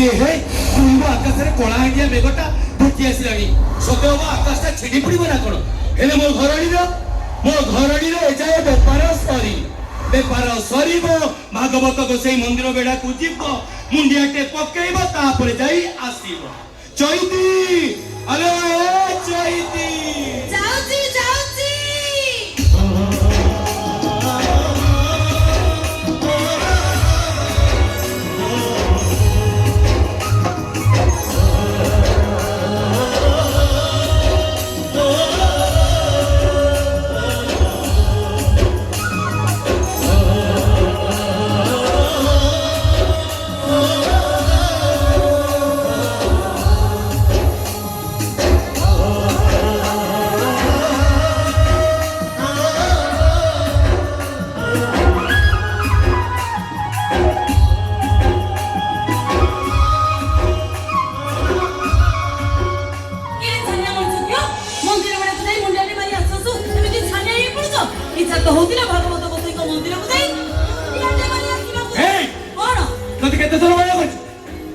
आकाश में कला इंडिया मेघटा ढुकी आसला सत हम आकाशटा छिड़ी पड़ो ना कौन हेले मो घरणी एजाए बेपार सर भागवत गोसाई मंदिर बेड़ा को जीव मुंडियाटे पकेब तापर जाई आसीब चैती अरे चैती जाउची जाउची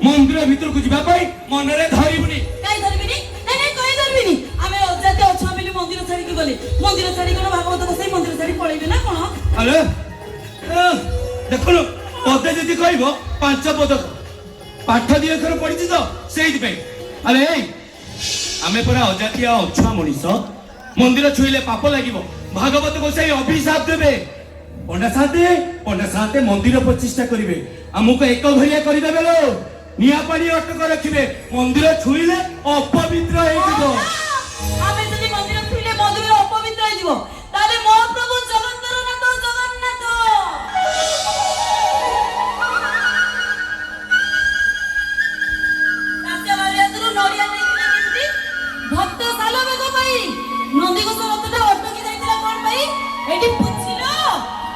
मंदिर भीतर को जीवा पाई मनरे धरिबुनी काई धरिबिनी नै कोई धरिबिनी आमे अजाते अछा बेली मंदिर छाड़ी के गले मंदिर छाड़ी कोन भागवत गोसाई मंदिर छाड़ी पळेबे ना कोन अरे देखलो पदे जदी कहबो पांच पद पाठ दिए थर पढिछि तो सेहि पे अरे आमे पूरा अजातिया अछा मनीष मंदिर छुइले पाप लागिबो भागवत गोसाई अभिशाप देबे पंडा साथे मंदिर प्रतिष्ठा करिवे हमको एक घरिया करि देबे लो निया पानी अटक रखिबे मंदिर छुइले अपवित्र हे जिवो आमे जदी मंदिर छुइले मंदिर अपवित्र हे जिवो ताले महाप्रभु जगन्नाथ राजवाड़िया दरु नडिया नेकिले किंती भक्त सालो बेग पाई नंदी को रथटा अटकी जाइतला कोन पाई एडी पुछिलो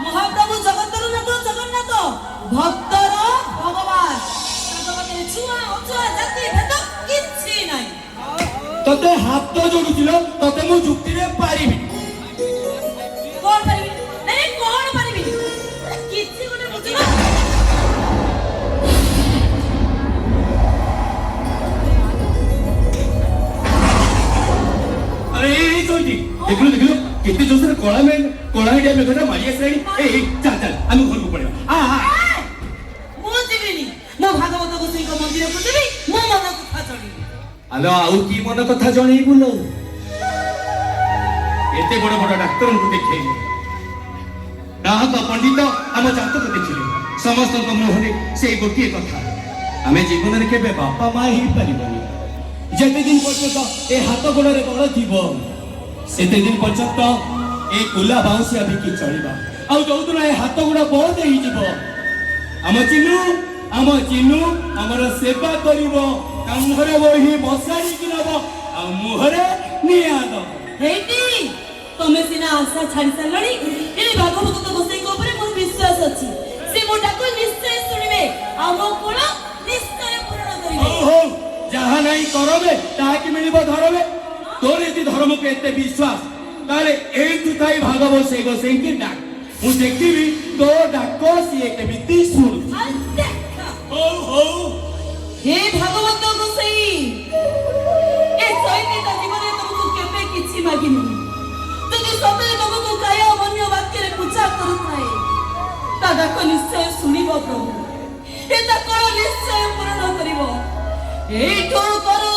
महाप्रभु जगन्नाथ भक्तर भगवान छुआ अछुआ जाति भेद किछि नाही तते हाथ जोडुचिलो तते मु जुक्ति रे पारिबी कोन पारिबी नै कोन पारिबी किछि कोने बुझिलो अरे चोटी देखलो कितने जोर से कोला इंडिया में घटा मारी आसलानी ए चल हम घर को पड़ेबा मु जीविनी मो भागवत गोसाई को मंदिर को जीवी मो मन कथा जणी आलो आउ की मन कथा जणी बोलो एते बड़ डाक्टर को देखैली नाहक पंडित हम जातक देखिले समस्त को मुहरे से गोटिए कथा हमें जीवन रे केबे बापा मां ही परिबनी जेते दिन पर्यंत ए हाथ गोड़ रे बड़ जीव सेते दिन पर्यंत ए कुला बाउसिया भी की चलिबा आ जो दिन ए हाथ गोड़ बहुत ही जीव आम चिन्नू आमर सेवा करिवो कांधरे वही मसारी कि नबो आ मुहरे निया दबो हेटी तमे सिना आशा छाड़ी सालणी ए भागवत गोसाई को ऊपर मोर विश्वास अछि से मोटा को निश्चय सुनिबे आ मो कोण निश्चय पूर्ण करिवे हो जहा नहीं करबे ताकि मिलिबो धरबे तोर यदि धर्म के एते विश्वास ताले ए तुथाई भागवत से गोसाई के डाक मु देखिबी तो डाको सिए के बिति सुन हो हे भागवत गोसाई ए सैनी ता जीवन तुमको केबे किछि मागिनी तुझे सतरे तुमको काय अमन्य वाक्य रे पूजा करूथाए दादा को निश्चय सुनिबो प्रभु ए ता कोन निश्चय पूर्ण करिवो ए ठो करू